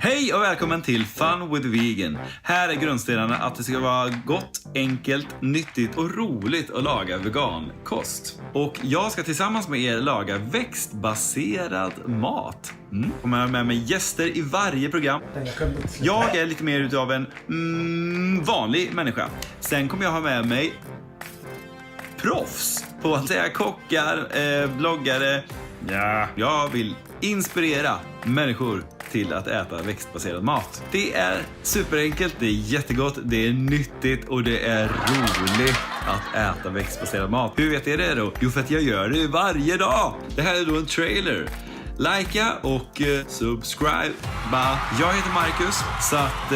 Hej och välkommen till Fun with Vegan. Här är grundstenarna att det ska vara gott, enkelt, nyttigt och roligt att laga vegankost. Och jag ska tillsammans med er laga växtbaserad mat. Kommer jag med mig gäster i varje program. Jag är lite mer utav en vanlig människa. Sen kommer jag ha med mig proffs på att säga kockar, bloggare. Ja, jag vill inspirera människor till att äta växtbaserad mat. Det är superenkelt, det är jättegott, det är nyttigt och det är roligt att äta växtbaserad mat. Hur vet jag det då? Jo, för att jag gör det varje dag. Det här är då en trailer. Likea och subscribe. Jag heter Marcus, så att